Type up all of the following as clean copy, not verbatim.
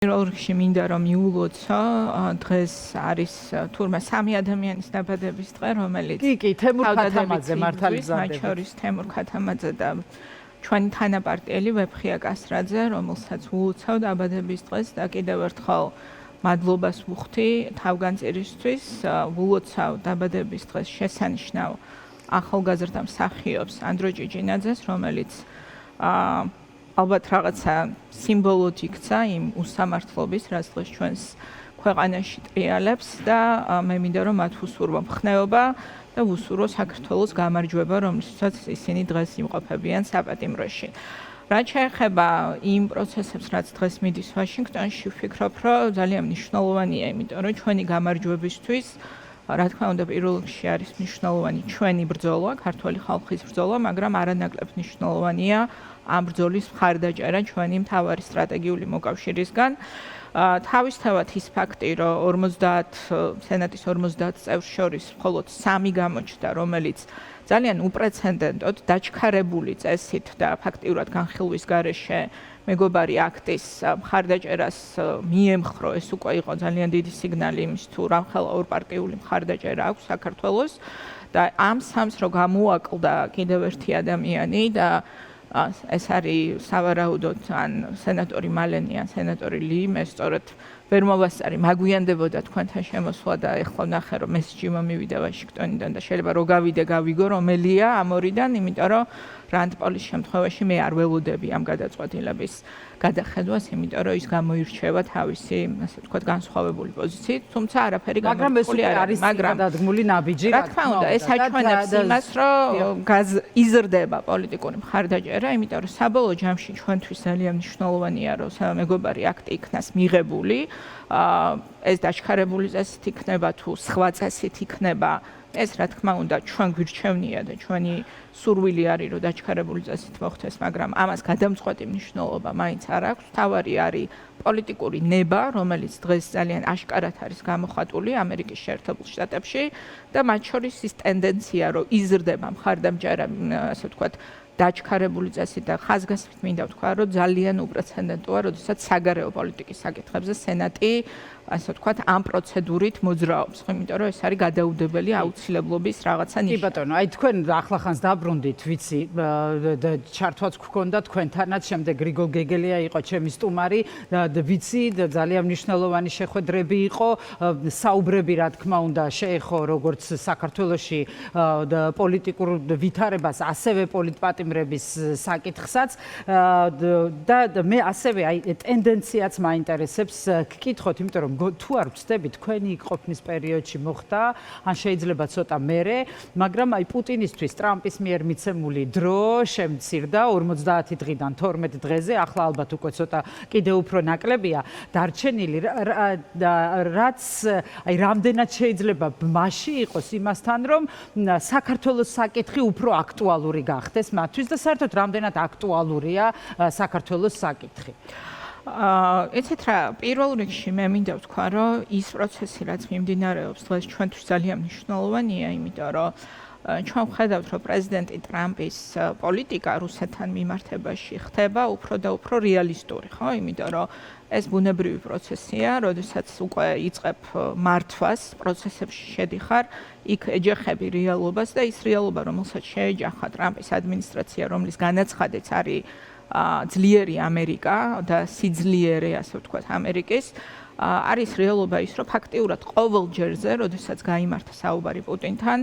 პირველ რიგში მინდა რომ მიულოცო დღეს არის თურმე 3 ადამიანის დაბადების დღე, რომელიც კი, თემურ ქათამაძე მართალი მათ შორის თემურ ქათამაძე და ჩვენი თანაპარტიელი ვეფხია კასრაძე, რომელსაც ულოცავ დაბადების დღეს და კიდევ ერთხელ მადლობას ვუხდი თავგანწირისთვის, ულოცავ დაბადების დღეს შესანიშნავ ახალგაზრდა მსახიობს ანდრო ჭიჭინაძეს, რომელიც ალბათ რაღაცა სიმბოლოდ იქცა იმ უსამართლობის, რაც დღეს ჩვენს ქვეყანაში ტრიალებს და მე მინდა რომ მათ ვუსურვო მხნეობა და ვუსურვო საქართველოს გამარჯვება, რომლისთვისაც ისინი დღეს იმყოფებიან საპატიმროში. რაც შეეხება იმ პროცესებს, რაც დღეს მიდის ვაშინგტონში, ვფიქრობ, რომ ძალიან მნიშვნელოვანია, იმიტომ რომ ჩვენი გამარჯვებისთვის, რა თქმა უნდა, პირველ რიგში არის მნიშვნელოვანი ჩვენი ბრძოლა, ქართული ხალხის ბრძოლა, მაგრამ არანაკლებ მნიშვნელოვანია ამ ბრძოლის მხარდაჭერა ჩვენი მთავარი სტრატეგიული მოკავშირისგან. თავისთავად ის ფაქტი, რომ სენატის 50 წევრს შორის მხოლოდ 3 გამოჩნდა, რომელიც ძალიან უპრეცედენტოდ დაჩქარებული წესით და ფაქტიურად განხილვის გარეშე მეგობარი აქტის მხარდაჭერას მიემხრო, ეს უკვე იყო ძალიან დიდი სიგნალი იმის თუ რამხელა ორპარტიული მხარდაჭერა აქვს საქართველოს და ამ სამს რო გამოაკლდა კიდევ ერთი ადამიანი და ეს არის სავარაუდოდ ან სენატორი მალენი ან სენატორი ლი, მე სწორედ ვერ მოვასწარი, მაგვიანდებოდა თქვენთან შემოსვლა და ეხლა ვნახე რომ მესიჯი მომივიდა ვაშინგტონიდან და შეიძლება რომ გავიგო რომელია ამ ორიდან, იმიტომ რომ რანდ-პოლის შემთხვევაში მე არ ველოდები ამ გადაწყვეტილების გადახედვას, იმიტომ რომ ის გამოირჩევა თავისი, ასე ვთქვათ, განსხვავებული პოზიციით, თუმცა არაფერი გამორჩეული არ არის, მაგრამ დადგმული ნაბიჯი, რა თქმა უნდა, ეს აჩვენებს იმას, რომ იზრდება პოლიტიკური მხარდაჭერა, იმიტომ რომ საბოლოო ჯამში ჩვენთვის ძალიან მნიშვნელოვანია, რომ მეგობარი აქტი იქნას მიღებული, ეს დაჩქარებული წესით იქნება თუ სხვა წესით იქნება, ეს რა თქმა უნდა ჩვენ გვირჩევნია და ჩვენი სურვილი არის რომ დაჩქარებული წესით მოხდეს, მაგრამ ამას გადამწყვეტი მნიშვნელობა მაინც არ აქვს. თავარი არის პოლიტიკური ნება, რომელიც დღეს ძალიან აშკარად არის გამოხატული ამერიკის შეერთებულ შტატებში და მათ შორის ის ტენდენცია, რომ იზრდება მხარდამჭერა, ასე ვთქვათ, დაჩქარებული წესით და ხაზგასმით მინდა ვთქვა, რომ ძალიან უპრეცედენტოა, როდესაც საგარეო პოლიტიკის საკითხებზე სენატი, ასე ვთქვათ, ამ პროცედურით მოძრაობს, იმიტომ რომ ეს არის გადაუდებელი აუცილებლობის რაღაცა ნიშანი. კი ბატონო, აი თქვენ ახლახანს დაბრუნდით, ვიცი, ჩართვაც გქონდა თქვენთანაც, შემდეგ გრიგოლ გეგელია იყო ჩემი სტუმარი, ვიცი, ძალიან მნიშვნელოვანი შეხვედრები იყო, საუბრები, რა თქმა უნდა, შეეხო როგორც საქართველოში პოლიტიკურ ვითარებას, ასევე პოლიტპატიმრების საკითხსაც და მე ასევე აი ტენდენციაც მაინტერესებს გკითხოთ, იმიტომ რომ თუ არ ვცდები თქვენი ყოფნის პერიოდში მოხდა, ან შეიძლება ცოტა მერე, მაგრამ აი პუტინისთვის ტრამპის მიერ მიცემული დრო შემცირდა 50 დღიდან 12 დღეზე, ახლა ალბათ უკვე ცოტა კიდევ უფრო ნაკლებია დარჩენილი, რაც აი რამდენად შეიძლება მასში იყოს იმასთან, რომ საქართველოს საკითხი უფრო აქტუალური გახდეს მათთვის და საერთოდ რამდენად აქტუალურია საქართველოს საკითხი. ეცეთ რა, პირველ რიგში მე მინდა ვთქვა, რომ ის პროცესი, რაც მიმდინარეობს დღეს ჩვენთვის ძალიან მნიშვნელოვანია, იმიტომ რომ ჩვენ ვხედავთ, რომ პრეზიდენტი ტრამპის პოლიტიკა რუსეთთან მიმართებაში ხდება უფრო და უფრო რეალისტური, ხო? იმიტომ რომ ეს ბუნებრივი პროცესია, როდესაც უკვე იწყებ მართვას, პროცესებში შედიხარ, იქ ეჯახები რეალობას და ის რეალობა, რომელსაც შეეჯახა ტრამპის ადმინისტრაცია, რომლის განაცხადიც არის ძლიერი ამერიკა და სიძლიერე, ასე ვთქვათ, ამერიკის, არის რეალობა ის, რომ ფაქტიურად ყოველ ჯერზე, როდესაც გაიმართა საუბარი პუტინთან,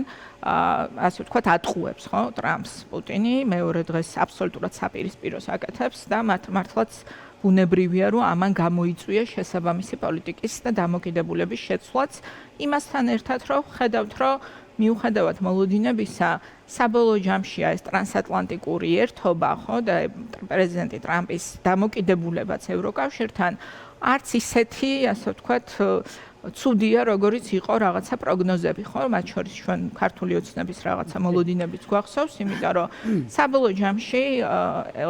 ასე ვთქვათ, ატყუებს, ხო, ტრამპს პუტინი, მეორე დღეს აბსოლუტურად საპირისპიროს აკეთებს და მართლაც ბუნებრივია, რომ ამან გამოიწვია შესაბამისი პოლიტიკის და დამოკიდებულების შეცვლაც, იმასთან ერთად, რომ ხედავთ, რომ მიუხედავად მოლოდინებისა, საბოლოო ჯამშია ეს ტრანსატლანტიკური ერთობა, ხო, და პრეზიდენტი ტრამპის დამოკიდებულებაც ევროკავშირთან არც ისეთი, ასე ვთქვათ, ცუდია, როგორიც იყო რაღაცა პროგნოზები, ხო, მათ შორის ჩვენ ქართული ოცნების რაღაცა მოლოდინებიც გვახსოვს, იმიტომ რომ საბოლოო ჯამში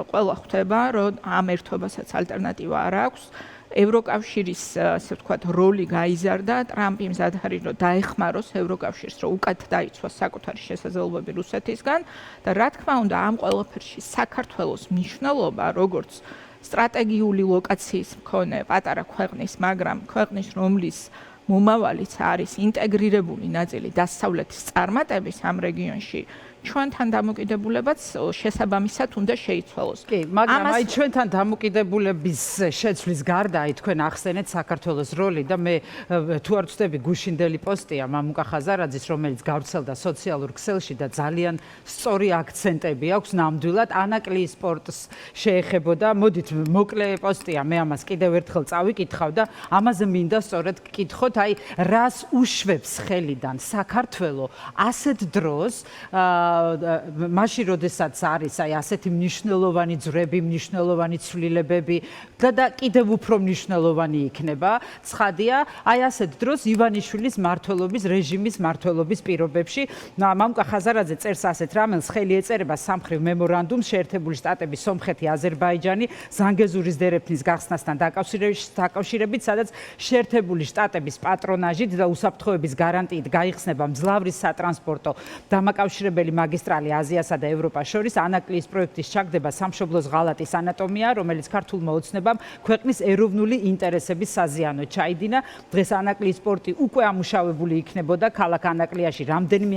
ყველა ხვდება, რომ ამ ერთობასაც ალტერნატივა არ აქვს. ევროკავშირის, ასე ვთქვათ, როლი გაიზარდა, ტრამპი მზად არის, რომ დაეხმაროს ევროკავშირს, რომ უკეთ დაიცვას საკუთარი შესაძლებლობები რუსეთისგან და რა თქმა უნდა, ამ ყველაფერში საქართველოს მნიშვნელობა, როგორც სტრატეგიული ლოკაციის მქონე პატარა ქვეყნის, მაგრამ ქვეყნის, რომლის მომავალიც არის ინტეგრირებული ნაწილი დასავლეთის წარმატების ამ რეგიონში, ჩვენთან დამოკიდებულებაც შესაბამისად უნდა შეიცვალოს. კი, მაგრამ აი ჩვენთან დამოკიდებულების შეცვლის გარდა აი თქვენ ახსენეთ საქართველოს როლი და მე თუ არ ვცდები გუშინდელი პოსტია მამუკა ხაზარაძის, რომელიც გავრცელდა სოციალურ ქსელში და ძალიან სწორი აქცენტები აქვს ნამდვილად ანაკლიის სპორტს შეეხებოდა. მოდით მოკლე პოსტია, მე ამას კიდევ ერთხელ წავიკითხავ და ამაზე მინდა სწორედ გკითხოთ, აი რას უშვებს ხელიდან საქართველოს ასეთ დროს მაშინ როდესაც არის აი ასეთი მნიშვნელოვანი ძვრები, მნიშვნელოვანი ცვლილებები და კიდევ უფრო მნიშვნელოვანი იქნება, ცხადია, აი ასეთ დროს ივანიშვილის მმართველობის რეჟიმის მმართველობის პირობებში, მამუკა ხაზარაძე წერს ასეთ რამელს, ხელი ეწერება სამხრივ მემორანდუმს შეერთებული შტატების, სომხეთი, აზერბაიჯანი, ზანგეზურის დერეფნის გახსნასთან დაკავშირებით, სადაც შეერთებული შტატების პატრონაჟით და უსაფრთხოების გარანტიით გაიხსნება მძლავრი სატრანსპორტო დამაკავშირებელი მაგისტრალი აზიასა და ევროპას შორის. ანაკლიის პროექტის ჩაგდება სამშობლოს ღალატის ანატომია, რომელიც ქართულმა ოცნებამ ქვეყნის ეროვნული ინტერესების საზიანოდ ჩაიდინა. დღეს ანაკლიის სპორტი უკვე ამუშავებული იქნებოდა ქალაქ ანაკლიაში რამდენიმე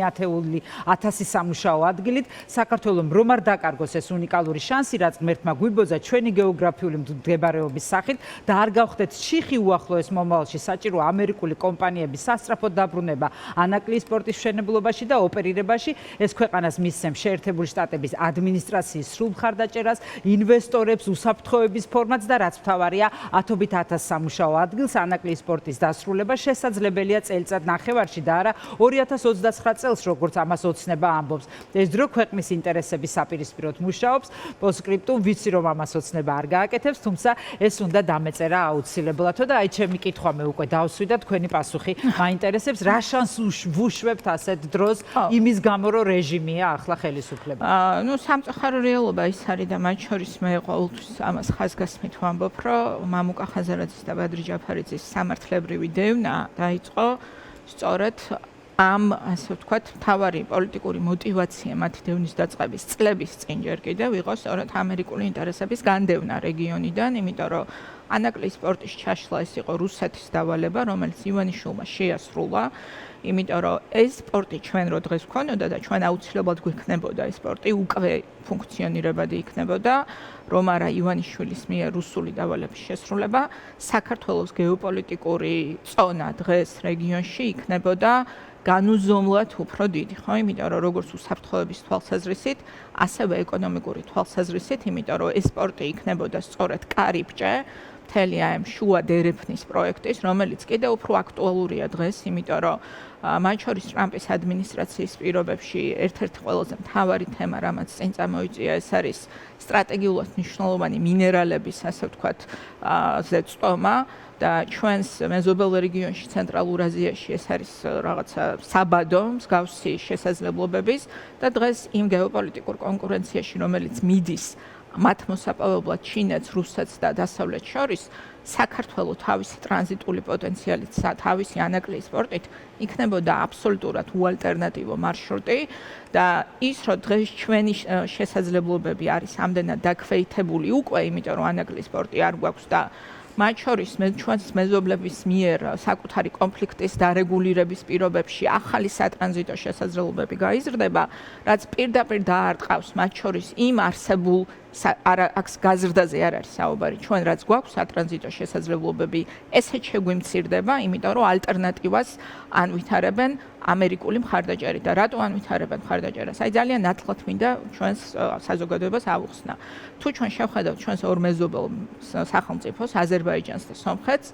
ათასი სამუშაო ადგილით. საქართველოს რომ არ დაკარგოს ეს უნიკალური შანსი, რაც ღმერთმა გვიბოძა ჩვენი გეოგრაფიული მდებარეობის სახით და არ გავხდეთ შიხი უახლოეს მომავალში საჭირო ამერიკული კომპანიების სასწრაფოდ დაბრუნება ანაკლიის სპორტის მშენებლობაში და ოპერირებაში, ეს ქვეყანას მისცემს შეერთებული შტატების ადმინისტრაციის სრულ მხარდაჭერას, ინვესტორებს, უსაფრთხოების ფორმატს და რაც მთავარია, ათობით ათას სამუშაო ადგილს. ანაკლიის სპორტის დასრულება შესაძლებელია წელიწად ნახევარში და არა 2029 წელს, როგორც ამას ოცნება ამბობს. ეს დრო ქვეყნის ინტერესების საპირისპიროდ მუშაობს. პოსტსკრიპტუმ, ვიცი რომ ამას ოცნება არ გააკეთებს, თუმცა ეს უნდა დამეწერა აუცილებლადო და აი ჩემი კითხვა მე უკვე დავსვი და თქვენი პასუხი მაინტერესებს, რა შანსს ვუშვებთ ასეთ დროს იმის გამო რომ რეჟიმია ახლა ხელისუფლება. ნუ სამწუხარო რეალობა ის არის და მათ შორის მე ყოველთვის ამას ხაზგასმით ვამბობ, რომ მამუკა ხაზარაძის და ბადრი ჯაფარიძის სამართლებრივი დევნა დაიწყო სწორედ ამ, ასე ვთქვათ, მთავარი პოლიტიკური მოტივაცია მათი დევნის დაწყების წლების წინ ჯერ კიდევ იყო სწორედ ამერიკული ინტერესების განდევნა რეგიონიდან, იმიტომ რომ ანაკლიის სპორტის ჩაშლა ეს იყო რუსეთის დავალება, რომელიც ივანიშვილმა შეასრულა. იმიტომ რომ ეს სპორტი ჩვენ რო დღეს ვქონოდა და ჩვენ აუცილებლად გვექნებოდა ეს სპორტი უკვე ფუნქციონირებადი იქნებოდა, რომ არა ივანიშვილის მიერ რუსული დავალების შესრულება, საქართველოს გეოპოლიტიკური წონა დღეს რეგიონში იქნებოდა განუზომლად უფრო დიდი, ხო? იმიტომ რომ როგორც უსაფრთხოების თვალსაზრისით, ასევე ეკონომიკური თვალსაზრისით, იმიტომ რომ ეს სპორტი იქნებოდა სწორედ კარიბჭე მთელი ამ შუა დერეფნის პროექტის, რომელიც კიდევ უფრო აქტუალურია დღეს, იმიტომ რომ მათ შორის ტრამპის ადმინისტრაციის პირობებში ერთ-ერთი ყველაზე მთავარი თემა, რამაც წინ წამოიწია, ეს არის სტრატეგიულად მნიშვნელოვანი მინერალების, ასე ვთქვათ, ზეწომა და ჩვენს მეზობელ რეგიონში, ცენტრალურ აზიაში ეს არის რაღაცა საბადო, მსგავსი შესაძლებლობების და დღეს იმ გეოპოლიტიკურ კონკურენციაში, რომელიც მიდის მათ მოსაპოვებლად ჩინეთს, რუსეთს და დასავლეთს შორის, საქართველოს თავისი ტრანზიტული პოტენციალით, თავისი ანაკლიის სპორტით იქნებოდა აბსოლუტურად უალტერნატივო მარშრუტი და ის, რომ დღეს ჩვენი შესაძლებლობები არის ამდენად დაქვეითებული უკვე, იმიტომ რომ ანაკლიის სპორტი არ გვაქვს და მათ შორის ჩვენს მეზობლების მიერ საკუთარი კონფლიქტის დარეგულირების პირობებში ახალი სატრანზიტო შესაძლებლობები გაიზრდება, რაც პირდაპირ დაარტყავს მათ შორის იმ არსებულ აქ გაზრდაზე არ არის საუბარი, ჩვენ რაც გვაქვს სატრანზიტო შესაძლებლობები, ესეც შეგვიმცირდება, იმიტომ რომ ალტერნატივას ანვითარებენ ამერიკული მხარდაჭერი და რატო ანვითარებენ მხარდაჭერას? აი ძალიან ნათლად მინდა ჩვენს საზოგადოებას ავუხსნა. თუ ჩვენ შევხედავთ ჩვენს ორ მეზობელ სახელმწიფოს, აზერბაიჯანს და სომხეთს,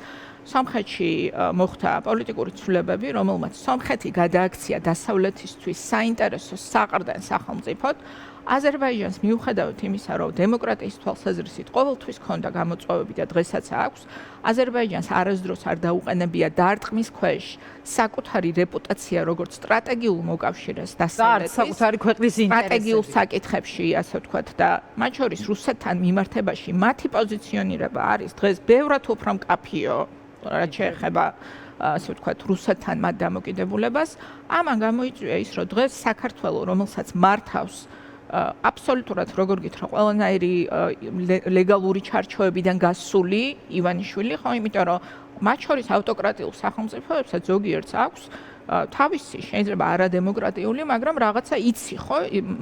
სომხეთში მოხდა პოლიტიკური ცვლილებები, რომელმაც სომხეთი გადააქცია დასავლეთისთვის საინტერესო საყრდენ სახელმწიფოდ. აზერბაიჯანს მიუხედავად იმისა, რომ დემოკრატიის თვალსაზრისით ყოველთვის ჰქონდა გამოწვევები და დღესაც აქვს, აზერბაიჯანს არასდროს არ დაუყენებია დარტყმის ქვეშ საკუთარი რეპუტაცია როგორც სტრატეგიულ მოკავშირეს დასავლეთის, საკუთარი ქვეყნის სტრატეგიულ საკითხებში, ასე ვთქვათ, და მათ შორის რუსეთთან მიმართებაში მათი პოზიციონირება არის დღეს ბევრად უფრო მკაფიო, რაც შეეხება ასე ვთქვათ, რუსეთთან მათ დამოკიდებულებას. ამან გამოიწვია ის, რომ დღეს საქართველოს, რომელსაც მართავს აბსოლუტურად როგორ გითხრა, ყველანაირი ლეგალური ჩარჩოებიდან გასული ივანიშვილი, ხო, იმიტომ რომ მათ შორის ავტოკრატიულ სახელმწიფოებსაც ზოგიერთს აქვს თავისი შეიძლება არადემოკრატიული, მაგრამ რაღაცა იცი, ხო,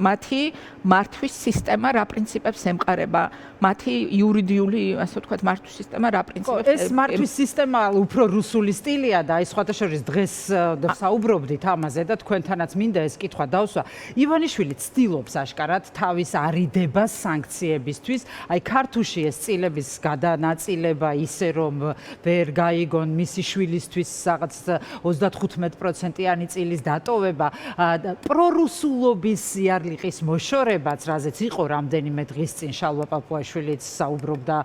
მათი მართვის სისტემა რა პრინციპებს ემყარება, მათი იურიდიული, ასე ვთქვათ, მართვის სისტემა რა პრინციპებს ეს მართვის სისტემა უფრო რუსული სტილია და აი სხვათა შორის დღეს საუბრობდით ამაზე და თქვენთანაც მინდა ეს კითხვა დავსვა. ივანიშვილი ცდილობს აშკარად თავის არიდებას სანქციებისთვის, აი ქართულში ეს წილების გადანაწილება ისე რომ ვერ გაიგონ მისი შვილისთვის რაღაც 35%-იანი წილის დატოვება, პრორუსულობის იარლიყის მოშორებაც, რაზეც იყო რამდენიმე დღის წინ შალვა პაპუაშვილიც საუბრობდა,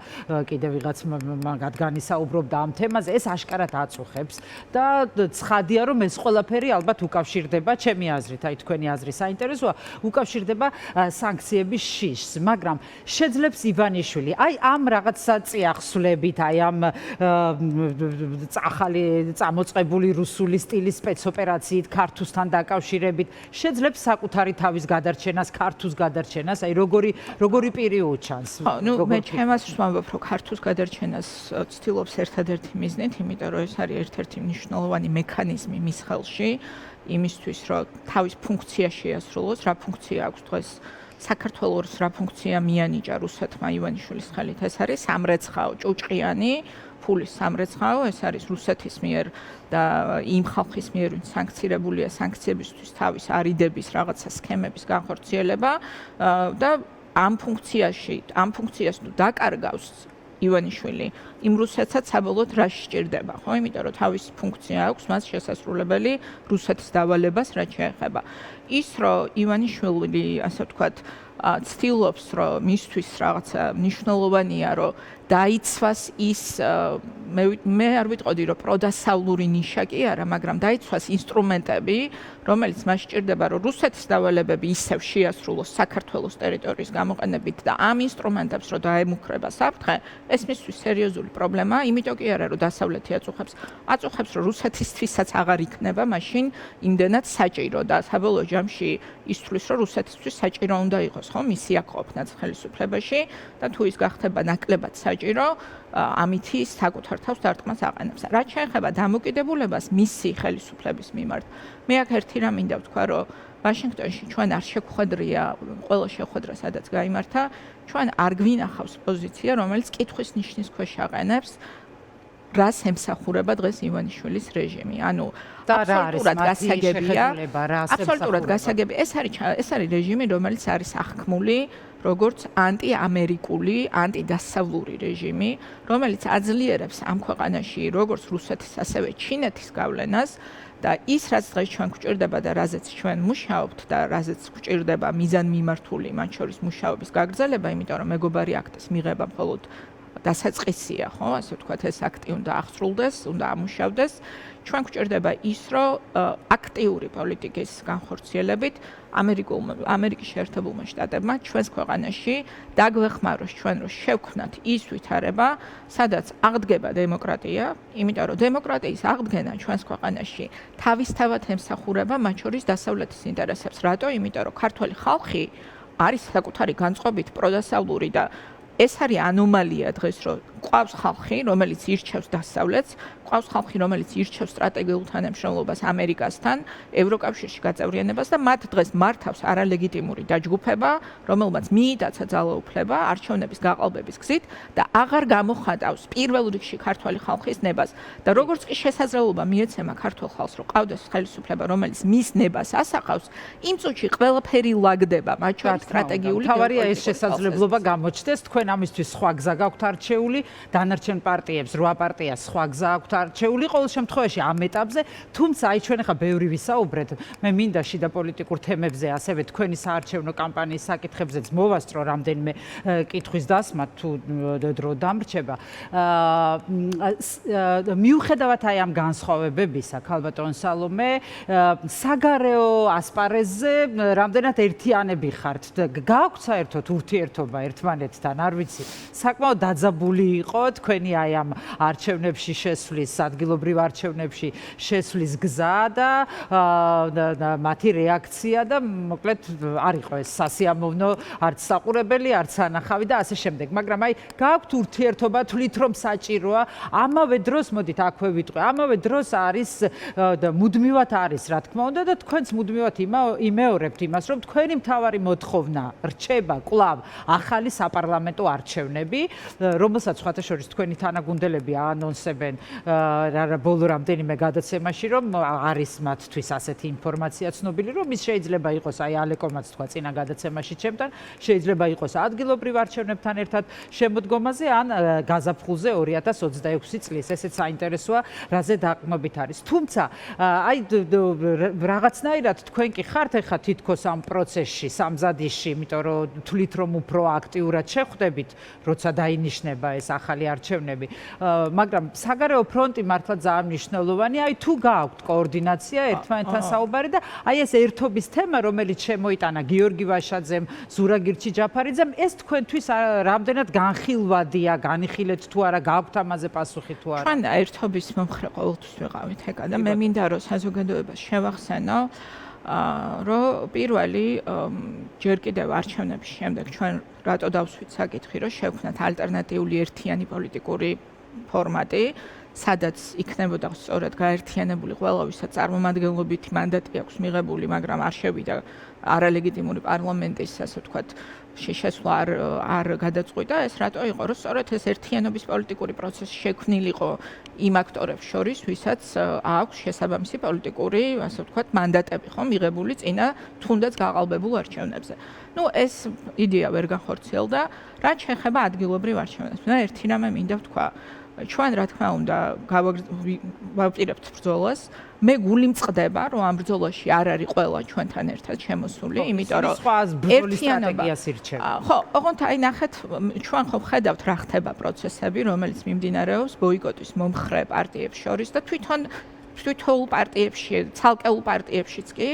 კიდევ ვიღაც მაგათგანი საუბრობდა ამ თემაზე, ეს აშკარად აწუხებს და ცხადია რომ ეს ყველაფერი ალბათ უკავშირდება, ჩემი აზრით, აი თქვენი აზრი საინტერესოა, უკავშირდება სანქციების შიშს, მაგრამ შეძლებს ივანიშვილი, აი ამ რაღაცა წიაღსვლებით, აი ამ ახალი წამოწყებული რუსული სტილის სპეცოპერაციით ქართუსთან დაკავშირებით შეძლებს საკუთარი თავის გადარჩენას, ქართუს გადარჩენას, აი როგორი პირი უჩანს. ნუ მე ჩემს ვამბობ, რომ ქართუს გადარჩენას ცდილობს ერთადერთი მიზნით, იმიტომ რომ ეს არის ერთ-ერთი მნიშვნელოვანი მექანიზმი მის ხელში, იმისთვის, რომ თავის ფუნქცია შეასრულოს, რა ფუნქცია აქვს დღეს საქართველოს, რა ფუნქცია მიანიჭა რუსეთმა ივანიშვილის ხელით, ეს არის სამრეცხაო, ჭუჭყიანი ფულის სამრეცხაო, ეს არის რუსეთის მიერ და იმ ხალხის მიერ, ვინც სანქცირებულია სანქციებისთვის თავის არიდების რაღაცა სქემების განხორციელება და ამ ფუნქციას თუ დაკარგავს ივანიშვილი, იმ რუსეთსაც საბოლოოდ რა სჭირდება, ხო? იმიტომ რომ თავის ფუნქცია აქვს, მას შესასრულებელი რუსეთის დავალებას რაც შეეხება. ის რომ ივანიშვილი, ასე ვთქვათ, ცდილობს, რომ მისთვის რაღაცა მნიშვნელოვანია, რომ დაიცვას ის მე არ ვიტყოდი, რომ პროდასავლური ნიშა კი არა, მაგრამ დაიცვას ინსტრუმენტები, რომელიც მას სჭირდება, რომ რუსეთის დავალებები ისევ შეასრულოს საქართველოს ტერიტორიის გამოყენებით და ამ ინსტრუმენტებს რომ დაემუქრება საფრთხე, ეს მისთვის სერიოზული პრობლემაა, იმიტომ კი არა, რომ დასავლეთი აწუხებს, რომ რუსეთისთვისაც აღარ იქნება მაშინ იმდენად საჭირო და საბოლოო ჯამში ის თulis, რომ რუსეთისთვის საჭირო უნდა იყოს, ხო, მისი აქ ყოფნა ხელისუფლებაში და თუ ის გახდება ნაკლებად საჭირო, ამითი საკუთარ თავს დარტყმას აყენებს. რაც შეეხება დამოკიდებულებას მისი ხელისუფლების მიმართ, მე აქ ერთი რამ მინდა ვთქვა, რომ ვაშინგტონში ჩვენ არ შეგვხვედრია ყველა შეხვედრა, სადაც გაიმართა, ჩვენ არ გვინახავს პოზიცია, რომელიც კითხვის ნიშნის ქვეშ აყენებს რას ემსახურება დღეს ივანიშვილის რეჟიმი. ანუ აბსოლუტურად გასაგებია, აბსოლუტურად გასაგებია. ეს არის რეჟიმი, რომელიც არის აღქმული როგორც ანტიამერიკული, ანტიდასავლური რეჟიმი, რომელიც აძლიერებს ამ ქვეყანაში როგორც რუსეთის, ასევე ჩინეთის გავლენას და ის რაც დღეს ჩვენ გვჭირდება და რაზეც ჩვენ მუშაობთ და რაზეც გვჭირდება მიზანმიმართული მათ შორის მუშაობის გაგრძელება, იმიტომ რომ მეგობარი აქტის მიღება მხოლოდ დასაწყისია, ხო, ასე ვთქვათ, ეს აქტი უნდა აღსრულდეს, უნდა ამუშავდეს. ჩვენ გვჭირდება ის, რომ აქტიური პოლიტიკის განხორციელებით ამერიკის შეერთებულმა შტატებმა ჩვენს ქვეყანაში დაგვეხმაროს ჩვენ რომ შევქმნათ ის ვითარება, სადაც აღდგება დემოკრატია, იმიტომ რომ დემოკრატიის აღდგენა ჩვენს ქვეყანაში თავისთავად ემსახურება მათ შორის დასავლეთის ინტერესებს. რატო? იმიტომ რომ ქართველი ხალხი არის საკუთარი განწყობით პროდასავლური და ეს არის ანომალია დღეს, რომ ყავს ხალხი, რომელიც ირჩევს დასავლეთს, ყავს ხალხი, რომელიც ირჩევს სტრატეგიულ თანამშრომლობას ამერიკასთან, ევროკავშირში გაწევრიანებას და მათ დღეს მართავს არალეგიტიმური დაჯგუფება, რომელმაც მიიტაცა ძალაუფლება არჩევნების გაყალბების გზით და აღარ გამოხატავს პირველ რიგში ქართველი ხალხის ნებას. და როგორც კი შესაძლებლობა მიეცემა ქართულ ხალხს, რომ ყავდეს ხელისუფლება, რომელიც მის ნებას ასახავს, იმ წუთში ყველაფერი ლაგდება, მათ შორის სტრატეგიული თავარია ეს შესაძლებლობა გამოჩნდეს, თქვენ ამისთვის სხვა გზა გაქვთ არჩეული, დანარჩენ პარტიებს 8 პარტიას სხვა გზა აქვთ არჩეული, ყოველ შემთხვევაში ამ ეტაპზე, თუმცა აი ჩვენ ახლა ბევრი ვისაუბრეთ, მე მინდა შიდა პოლიტიკურ თემებზე, ასევე თქვენი საარჩევნო კამპანიის საკითხებზეც მოვასწრო რამდენიმე კითხვის დასმა თუ დრო დამრჩება. მიუხედავად აი ამ განსხვავებებისა, ქალბატონ სალომე, საგარეო ასპარეზზე რამდენად ერთიანები ხართ? გააქვთ საერთოდ ურთიერთობა ერთმანეთთან? არ ვიცი. საკმაოდ დაძაბული იყო თქვენი აი ამ არჩევნებში შესვლის, ადგილობრივ არჩევნებში შესვლის გზა და მათი რეაქცია და მოკლედ არ იყო ეს სასიამოვნო, არც საყურებელი, არც ანახავი და ასე შემდეგ. მაგრამ აი გააქვთ ურთიერთობა, თვლით რომ საჭიროა, ამავე დროს მოდით აქვე ვიტყვი, ამავე დროს არის და მუდმივად არის, რა თქმა უნდა და თქვენც მუდმივად იმეორებთ იმას, რომ თქვენი მთავარი მოთხოვნა რჩება კვლავ ახალი საპარლამენტო არჩევნები, რომელსაც სხვათა შორის თქვენი თანაგუნდელები აანონსებენ ბოლო რამდენიმე გადაცემაში, რომ არის მათთვის ასეთი ინფორმაცია ცნობილი, რომ ის შეიძლება იყოს აი ალეკომაც თქვა წინა გადაცემაში ჩემთან, შეიძლება იყოს ადგილობრივ არჩევნებთან ერთად შემოდგომაზე ან გაზაფხულზე 2026 წლის. ესეც საინტერესოა, რაზე დაყრდნობით არის. თუმცა აი რაღაცნაირად თქვენ კი ხართ ეხლა თითქოს ამ პროცესში, სამზადისში, იმიტომ რომ თვლით რომ უფრო აქტიურად შეხვდებით, როცა დაინიშნება ეს ახალი არჩევნები. მაგრამ საგარეო ფრონტი მართლა ძალიან მნიშვნელოვანია. აი თუ გააქვთ კოორდინაცია, ერთმანეთთან საუბარი და აი ეს ერთობის თემა, რომელიც შემოიტანა გიორგი ვაშაძემ, ზურაგირჩი ჯაფარიძემ, ეს თქვენთვის რამდენად განხილვადია, განიხილეთ თუ არა, გააქვთ ამაზე პასუხი თუ არა? ჩვენ ერთობის მომხრე ყოველთვის ვიყავით ეგა და მე მინდა რომ საზოგადოებას შევახსენო, რომ პირველი ჯერ კიდევ არჩევნების შემდეგ ჩვენ რატო დავსვით საკითხი, რომ შევქმნათ ალტერნატიული ერთიანი პოლიტიკური ფორმატი, სადაც იქნებოდა სწორად გაერთიანებული ყველა, ვისაც წარმომადგენლობითი მანდატი აქვს მიღებული, მაგრამ არ შევიდა არალეგიტიმური პარლამენტის, ასე ვთქვათ, შესვლა არ გადაწყვიტა. ეს რატო იყო, რომ სწორედ ეს ერთიანობის პოლიტიკური პროცესი შექმნილიყო იმ აქტორებს შორის, ვისაც აქვს შესაბამისი პოლიტიკური, ასე ვთქვათ, მანდატები, ხო, მიღებული წინა თუნდაც გაყალბებულ არჩევნებზე. ნუ ეს იდეა ვერ განხორციელდა, რაც შეეხება ადგილობრივ არჩევნებს. მე ერთი რამე მინდა ვთქვა. ჩვენ რა თქმა უნდა ვაპირებთ ბრძოლას. მე გული მწყდება, რომ ამ ბრძოლაში არ არის ყველა ჩვენთან ერთად შემოსული, იმიტომ რომ ერთიანობას ირჩევთ. ხო, ოღონდ აი ნახეთ, ჩვენ ხო ვხედავთ რა ხდება პროცესები, რომელიც მიმდინარეობს ბოიკოტის მომხრე პარტიებს შორის და თვითონ პარტიებში, ცალკეულ პარტიებშიც კი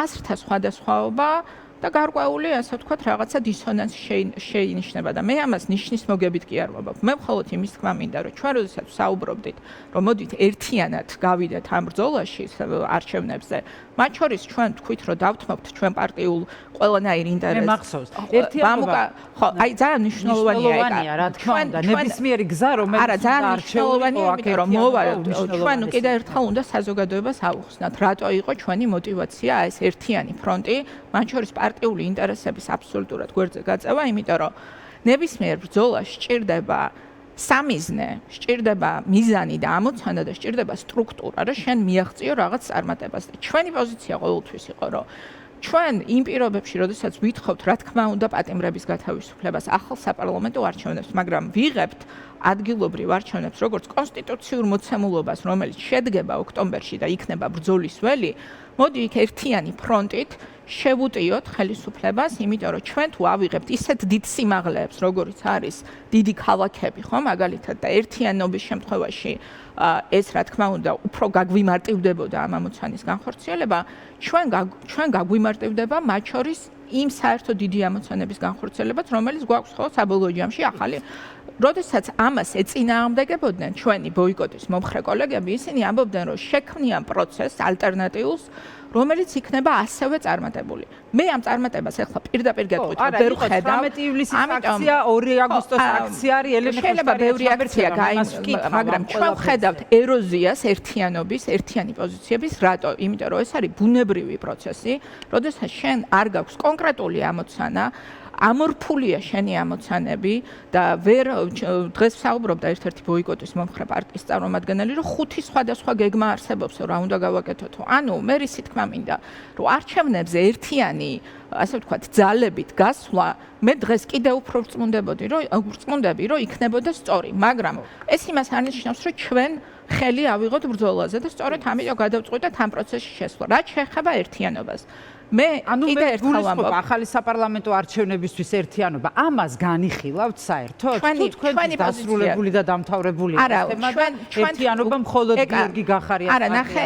აზრთა სხვადასხვაობა და გარკვეული, ასე ვთქვათ, რაღაცა დისონანსი შეინიშნება და მე ამას ნიშნის მოგებით კი არ ვაბავ. მე მხოლოდ იმის თქმა მინდა, რომ ჩვენ როდესაც საუბრობდით, რომ მოდით ერთიანად გავიდეთ ამ ბრძოლაში არჩევნებზე, მათ შორის ჩვენ თქვით, რომ დავთმობთ ჩვენ პარტიულ ყველანაირ ინტერესს. მე მახსოვს. ერთიანობა, ხო, აი ძალიან მნიშვნელოვანია, რა თქმა უნდა, ნებისმიერი გზა, რომელიც არა, ძალიან მნიშვნელოვანია, იმიტომ რომ მოვარდ, ჩვენ კიდევ ერთხელ უნდა საზოგადოებას ავუხსნათ, რატო იყო ჩვენი мотиваცია ეს ერთიანი ფრონტი, მათ შორის პარტიული ინტერესების აბსოლუტურად გვერდზე გაწევა, იმიტომ რომ ნებისმიერ ბრძოლაში სჭირდება სამიზნე, სჭირდება მიზანი და ამოცანა და სჭირდება სტრუქტურა, რომ შენ მიაღწიო რაღაც წარმატებას. ჩვენი პოზიცია ყოველთვის იყო, რომ ჩვენ იმ პირობებში, როდესაც ვითხოვთ, რა თქმა უნდა, პატიმრების გათავისუფლებას, ახალ საპარლამენტო არჩევნებს, მაგრამ ვიღებთ ადგილობრივ არჩევნებს, როგორც კონსტიტუციურ მოცემულობას, რომელიც შედგება ოქტომბერში და იქნება ბრძოლის ველი, მოდი იქ ერთიანი ფრონტით შევუტიოთ ხელისუფლებას, იმიტომ რომ ჩვენ თუ ავიღებთ ისეთ დიდ სიმაღლეებს, როგორიც არის დიდი ქალაქები, ხო, მაგალითად და ერთიანობის შემთხვევაში ეს რა თქმა უნდა უფრო გაგვიმარტივდებოდა ამ ამოცანის განხორციელება, ჩვენ გაგვიმარტივდება მათ შორის იმ საერთო დიდი ამოცანების განხორციელებაც, რომელიც გვაქვს ხო საბოლოო ჯამში ახალი. როდესაც ამას ეწინააღმდეგებოდნენ ჩვენი ბოიკოტის მომხრე კოლეგები, ისინი ამბობდნენ, რომ შექმნიან პროცესს ალტერნატიულს, რომელიც იქნება ასევე წარმატებული. მე ამ წარმატებას ახლა პირდაპირ გეტყვით, ვერ ვხედავ. 18 ივლისის აქცია, 2 აგვისტოს აქცია არის, ელენე შეიძლება ბევრი აქცია მაგრამ ჩვენ ვხედავთ ეროზიას ერთიანობის, ერთიანი პოზიციების, რატო? იმიტომ რომ ეს არის ბუნებრივი პროცესი, როდესაც შენ არ გაქვს კონკრეტული ამოცანა, ამორფულია შენი ამოცანები და დღეს საუბრობდა ერთ-ერთი ბოიკოტის მომხრე პარტიის წარმომადგენელი, რომ 5 სხვადასხვა გეგმა არსებობს, რა უნდა გავაკეთოთ. ანუ მე რისი თქმა მინდა, რომ არჩევნებზე ერთიანი, ასე ვთქვათ, ძალებით გასვლა, მე დღეს კიდევ უფრო ვწმუნდები, რომ იქნებოდა სწორი, მაგრამ ეს იმას არ ნიშნავს, რომ ჩვენ ხელი ავიღოთ ბრძოლაზე და სწორედ ამიტომ გადავწყვიტეთ ამ პროცესში შესვლა. რაც შეეხება ერთიანობას. მე ანუ კიდე ერთხელ ვამბობ, ახალი საპარლამენტო არჩევნებისთვის ერთიანობა ამას განიხილავთ საერთოდ? ჩვენი დასრულებული და დამთავრებული ერთიანობა მხოლოდ გიორგი გახარიას არა, ნახე,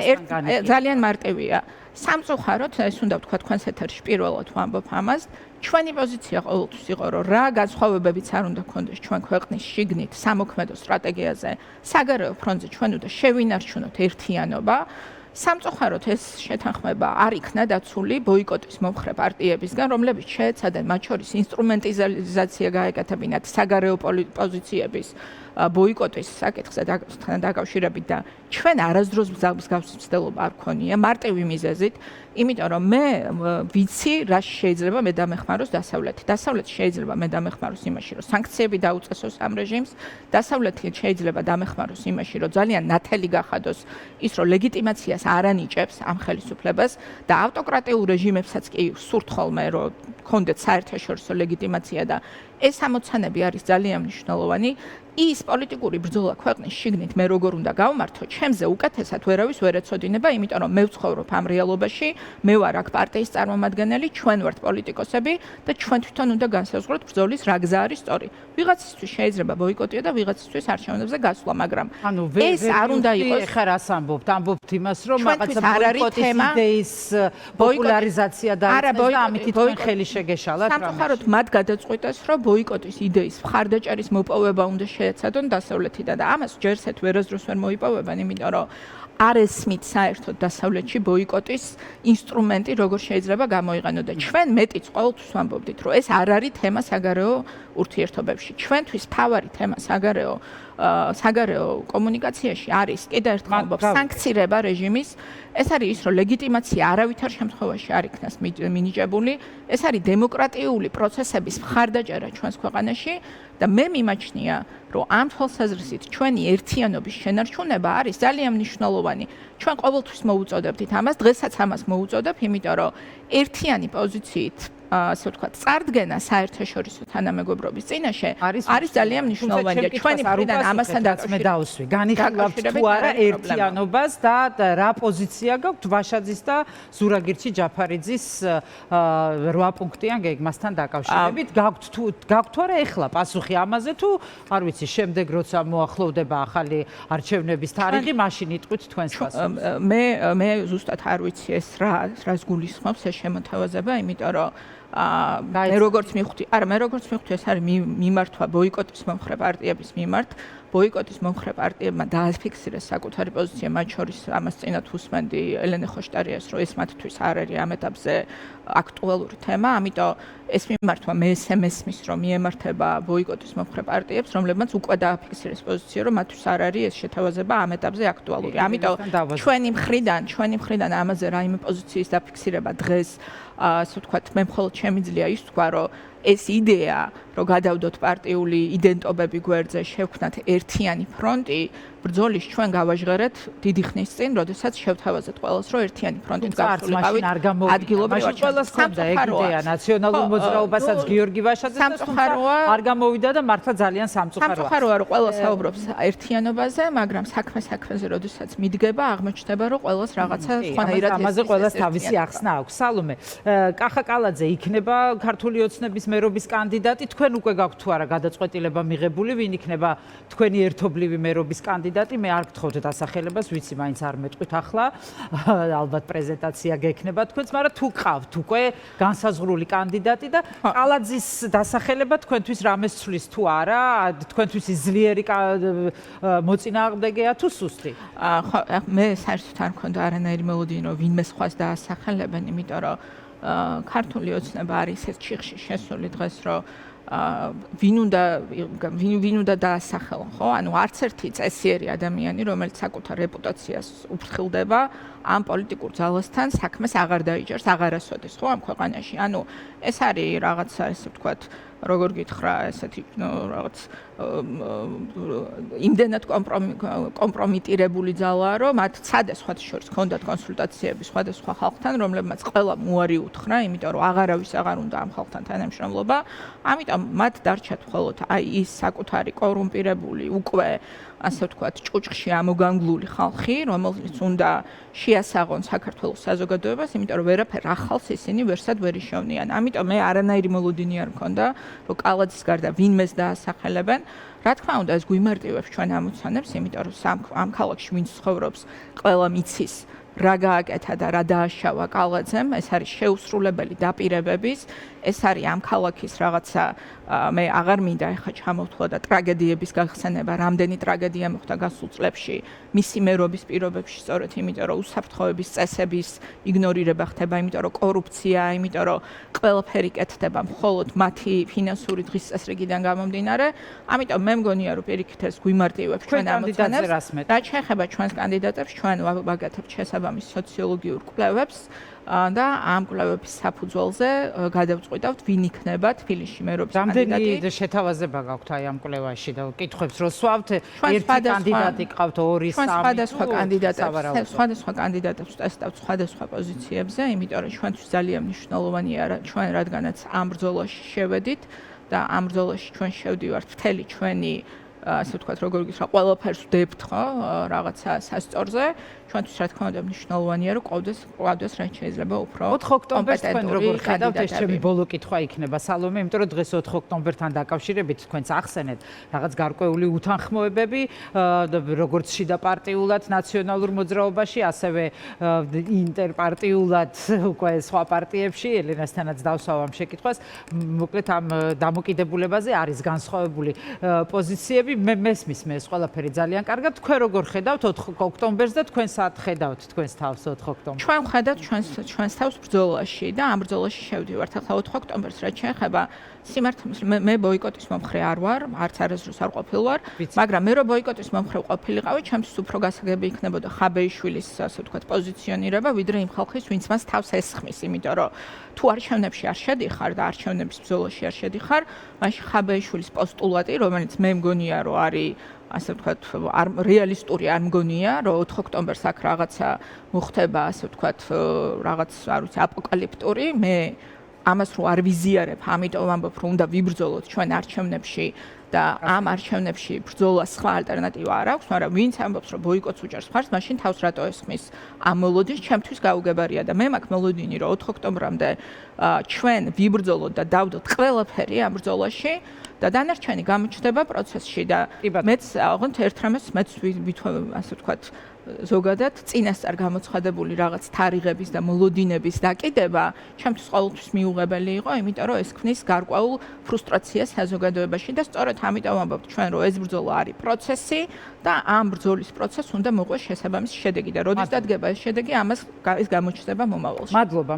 ძალიან მარტივია. სამწუხაროდ, ეს უნდა ვთქვა თქვენს ეთერში პირველად ვამბობ ამას. ჩვენი პოზიცია ყოველთვის იყო, რომ რა განსხვავებებიც არ უნდა გქონდეს ჩვენ ქვეყნის შიგნით სამოქმედო სტრატეგიაზე, საგარეო ფრონტზე ჩვენ უნდა შევინარჩუნოთ ერთიანობა. სამწუხაროდ ეს შეთანხმება არ იქნა დაცული ბოიკოტის მომხრე პარტიებისგან, რომლებიც შეეცადნენ მათ შორის ინსტრუმენტიზაცია გაეკეთებინათ საგარეო პოზიციების ბოიკოტის საკითხთან დაკავშირებით და ჩვენ არასდროს მსგავსი მცდელობა არ გქონია მარტივი მიზეზით, იმიტომ რომ მე ვიცი რა შეიძლება მე დამეხმაროს დასავლეთი. დასავლეთი შეიძლება მე დამეხმაროს იმაში, რომ სანქციები დაუწესოს ამ რეჟიმს, დასავლეთი შეიძლება დამეხმაროს იმაში, რომ ძალიან ნათელი გახადოს ის, რომ ლეგიტიმაციას არ ანიჭებს ამ ხელისუფლებას და ავტოკრატიულ რეჟიმებსაც კი სურთ ხოლმე, რომ გქონდეთ საერთაშორისო ლეგიტიმაცია და ეს ამოცანები არის ძალიან მნიშვნელოვანი. ის პოლიტიკური ბრძოლა ქვეყნის შიგნით მე როგორ უნდა გავმართო, ჩემზე უკეთესად ვერავის ვერ ეცოდინება, იმიტომ რომ მე ვცხოვრობ ამ რეალობაში, მე ვარ აქ პარტიის წარმომადგენელი, ჩვენ ვართ პოლიტიკოსები და ჩვენ თვითონ უნდა განსაზღვროთ ბრძოლის რა გზა არის სწორი. ვიღაცისთვის შეიძლება ბოიკოტია და ვიღაცისთვის არჩევნებზე გასვლა, მაგრამ ეს არ უნდა იყოს. ეხლა რას ამბობთ? ამბობთ იმას, რომ რაღაცა ბოიკოტის იდეის პოპულარიზაცია დაიწყეს და ამით თქვენ ხელი შეგეშალათ რამე. სამწუხაროდ მათ გადაწყვიტეს, რომ ბოიკოტის იდეის მხარდაჭერის მოპოვება უნდა ეცადონ დასავლეთიდან და ამას ჯერსეთ ვერასდროს ვერ მოიპოვებენ, იმიტომ რომ არ ესმით საერთოდ დასავლეთში ბოიკოტის ინსტრუმენტი როგორ შეიძლება გამოიყენო და ჩვენ მეტიც ყოველთვის ვამბობდით, რომ ეს არ არის თემა საგარეო ურთიერთობებში. ჩვენთვის მთავარი თემა საგარეო კომუნიკაციაში არის კიდევ ერთხელ ვამბობ, სანქცირება რეჟიმის. ეს არის ის, რომ ლეგიტიმაცია არავითარ შემთხვევაში არ იქნას მინიჭებული. ეს არის დემოკრატიული პროცესების მხარდაჭერა ჩვენს ქვეყანაში და მე მიმაჩნია, რომ ამ თვალსაზრისით ჩვენი ერთიანობის შენარჩუნება არის ძალიან მნიშვნელოვანი. ჩვენ ყოველთვის მოუწოდებდით ამას, დღესაც ამას მოუწოდებ, იმიტომ რომ ერთიანი პოზიციით ასე ვთქვათ, წარდგენა საერთაშორისო თანამეგობრობის წინაშე არის ძალიან მნიშვნელოვანი და ჩვენი მხრიდან ამასთან მე დავუსვი. განიხილავთ თუ არა ერთიანობას და რა პოზიცია გაქვთ ვაშაძის და ზურაგირჩი ჯაფარიძის 8 პუნქტიან გეგმასთან დაკავშირებით? გაქვთ თუ არა ეხლა პასუხი ამაზე თუ არ ვიცი, შემდეგ როცა მოახლოვდება ახალი არჩევნების თარიღი, მაშინ იტყვით თქვენს პასუხს. მე ზუსტად არ ვიცი ეს რას გულისხმობს ეს შემოთავაზება, იმიტომ რომ მე როგორც მივხვდი, ეს არის მიმართვა ბოიკოტის მომხრე პარტიების მიმართ. ბოიკოტის მომხრე პარტიებმა დააფიქსირეს საკუთარი პოზიცია, მათ შორის ამას წინათ უსმენდი ელენე ხოშტარიას, რომ ეს მათთვის არ არის ამ ეტაპზე აქტუალური თემა, ამიტომ ეს მიმართვა მე მესმის, რომ მიემართება ბოიკოტის მომხრე პარტიებს, რომლებმაც უკვე დააფიქსირეს პოზიცია, რომ მათთვის არ არის ეს შეთავაზება ამ ეტაპზე აქტუალური. ამიტომ ჩვენი მხრიდან ამაზე რაიმე პოზიციის დაფიქსირება დღეს, ასე ვთქვათ, მე მხოლოდ შემიძლია ის თქვა, რომ ეს იდეა, რომ გადავდოთ პარტიული იდენტობები გვერდზე, შევქმნათ ერთიანი ფრონტი, ბრძოლის ჩვენ გავაჟღერეთ დიდი ხნის წინ, როდესაც შევთავაზეთ ყველას, რომ ერთიანი ფრონტით გავსულიყავით ადგილობრივ ყველას ჰქონდა ეგ იდეა ნაციონალურ მოძრაობასაც გიორგი ვაშაძეს არ გამოვიდა და მართლა ძალიან სამწუხაროა, რომ ყველა საუბრობს ერთიანობაზე, მაგრამ საქმეზე როდესაც მიდგება, აღმოჩნდება, რომ ყველას რაღაცა სხვანაირად ამაზე ყველას თავისი ახსნა აქვს. სალომე, კახა კალაძე იქნება ქართული ოცნების მერობის კანდიდატი, თქვენ უკვე გაქვთ თუ არა გადაწყვეტილება მიღებული, ვინ იქნება თქვენი ერთობლივი მერობის კანდიდატი? მე არ გთხოვთ დასახელებას, ვიცი, მაინც არ მეტყვით ახლა. ალბათ პრეზენტაცია გექნება თქვენს, მაგრამ თუ გყავთ უკვე განსაზღვრული კანდიდატი და კალაძის დასახელება თქვენთვის რამეს ცვლის თუ არა? თქვენთვის ძლიერი მოწინააღმდეგეა თუ სუსტი? ხო, მე საერთოდ არ მქონდა არანაირი მელოდინი, რომ ვინმე სხვას დაასახელებენ, იმიტომ რომ ქართული ოცნება არის ერთ ჩიხში შესული დღეს, რომ ვინ უნდა დაასახელონ, ხო? ანუ არც ერთი წესიერი ადამიანი, რომელიც საკუთარ რეპუტაციას უფრთხილდება, ამ პოლიტიკურ ძალასთან საქმეს აღარ დაიჯერს, აღარასოდეს, ხო, ამ ქვეყანაში. ანუ ეს არის რაღაცა, ესე ვთქვათ, როგორ გითხრა, ესეთი რაღაც იმდენად კომპრომიტირებული ძალაა, რომ მათ სხვადასხვა შორის ჰქონდათ კონსულტაციები სხვადასხვა ხალხთან, რომლებმაც ყველამ უარი უთხრა, იმიტომ რომ აღარავის აღარ უნდა ამ ხალხთან თანამშრომლობა. ამიტომ მათ დარჩათ მხოლოდ აი ის საკუთარი კორუმპირებული უკვე ასე ვთქვათ, ჭუჭყში ამოგანგლული ხალხი, რომელიც უნდა შეასაღონ საქართველოს საზოგადოებას, იმიტომ რომ ვერაფერ ახალს ისინი ვერსად ვერ იშოვნიან. ამიტომ მე არანაირი მოლოდინი არ მქონდა, რომ კალაძის გარდა ვინმეს დაასახელებენ. რა თქმა უნდა, ეს გვიმარტივებს ჩვენ ამოცანებს, იმიტომ რომ ამ ქალაქში ვინც ცხოვრობს, ყველა მიცის რა გააკეთა და რა დააშავა კალაძემ, ეს არის შეუსრულებელი დაპირებების, ეს არის ამ ქალაქის რაღაცა მე აღარ მინდა ეხა ჩამოვთვალა და ტრაგედიების გახსენება, რამდენი ტრაგედია მოხდა გასულ წლებში მისი მერობის პირობებში, სწორედ იმიტომ რომ უსაფრთხოების წესების იგნორირება ხდება, იმიტომ რომ კორუფციაა, იმიტომ რომ ყველაფერი კეთდება მხოლოდ მათი ფინანსური დღის წესრიგიდან გამომდინარე. ამიტომ მე მგონია რომ პირიქით ეს გვიმარტივებს ჩვენ ამოცანებს. რაც შეეხება ჩვენს კანდიდატებს, ჩვენ ვაგეთებთ შესაბამის სოციოლოგიურ კვლევებს და ამ კვლევების საფუძველზე გადავწყვიტავთ ვინ იქნება თბილისში მერობის კანდიდატი. რამდენი შეთავაზება გაქვთ აი ამ კვლევაში და კითხვებს რო სვავთ, ერთი კანდიდატი ყავთ, ორი, სამი. სხვადასხვა კანდიდატებს ტესტავთ სხვადასხვა პოზიციებზე, იმიტომ რომ ჩვენთვის ძალიან მნიშვნელოვანია ჩვენ რადგანაც ამ ბრძოლაში შევედით და ამ ბრძოლაში ჩვენ შევდივართ მთელი ჩვენი ასე ვთქვათ, როგორ გითხრა, ყველაფერს ვდებთ, ხო, რაღაცა სასწორზე. ჩვენთვის რა თქმა უნდა მნიშვნელოვანია, რომ qvdes რაც შეიძლება უფრო 4 ოქტომბერს თქვენ როგორ ხედავთ, ეს ჩემი ბოლო კითხვა იქნება, სალომე, იმიტომ რომ დღეს 4 ოქტომბერთან დაკავშირებით თქვენც ახსენეთ რაღაც გარკვეული უთანხმოებები, როგორც შიდა პარტიულად ნაციონალურ მოძრაობაში, ასევე ინტერპარტიულად უკვე სხვა პარტიებში, ელენასთანაც დავსვავ ამ შეკითხვას. მოკლედ ამ დამოკიდებულებაზე არის განსხვავებული პოზიციები. მე მესმის მე ეს ყველაფერი ძალიან კარგად. თქვენ როგორ ხედავთ 4 ოქტომბერს და თქვენ სად ხედავთ თქვენს თავს 4 ოქტომბერს? ჩვენ ხედავთ ჩვენს თავს ბრძოლაში და ამ ბრძოლაში შევდივართ. ახლა 4 ოქტომბერს რაც შეეხება სიმართლეს მე ბოიკოტის მომხრე არ ვარ, არც არასდროს არ ყოფილვარ, მაგრამ მე რო ბოიკოტის მომხრე ყოფილიყავი, ჩემთვის უფრო გასაგები იქნებოდა ხაბეიშვილის ასე ვთქვათ პოზიციონირება, ვიდრე იმ ხალხის, ვინც მას თავს ესხმის, იმიტომ რომ თუ არჩევნებში არ შედიხარ და არჩევნების ბრძოლაში არ შედიხარ, მაშინ ხაბეიშვილის პოსტულატი, რომელიც მე მგონია რომ არის ასე ვთქვათ, რეალისტური არ მგონია, რომ 4 ოქტომბერს აქ რაღაცა მოხდება, ასე ვთქვათ, რაღაც, არ ვიცი, აპოკალიფტური, მე ამას რო არ ვიზიარებ, ამიტომ ამბობ, რომ უნდა ვიბრძოლოთ ჩვენ არჩევნებში და ამ არჩევნებში ბრძოლას სხვა ალტერნატივა არ აქვს, მაგრამ ვინც ამბობს, რომ ბოიკოტს უჭერს მხარს, მაშინ თავს რატო ესხმის ამ მოლოდინს, ჩემთვის გაუგებარია და მე მაქვს მოლოდინი, რომ 4 ოქტომბრამდე ჩვენ ვიბრძოლოთ და დავდოთ ყველაფერი ამ ბრძოლაში და დანარჩენი გამოჩნდება პროცესში და მეც აღონთ ერთ რამეს მეც ასე ვთქვათ ზოგადად წინასწარ გამოცხადებული რაღაც თარიღების და მოლოდინების დაკიდება ჩემთვის ყოველთვის მიუღებელი იყო, იმიტომ რომ ეს ქმნის გარკვეულ ფრუსტრაციას საზოგადოებაში და სწორედ ამიტომ ამბობთ ჩვენ რომ ეს ბრძოლა არის პროცესი და ამ ბრძოლის პროცესს უნდა მოყვეს შესაბამისი შედეგი და როდის დადგება ეს შედეგი, ამას გამოჩნდება მომავალში. მადლობა.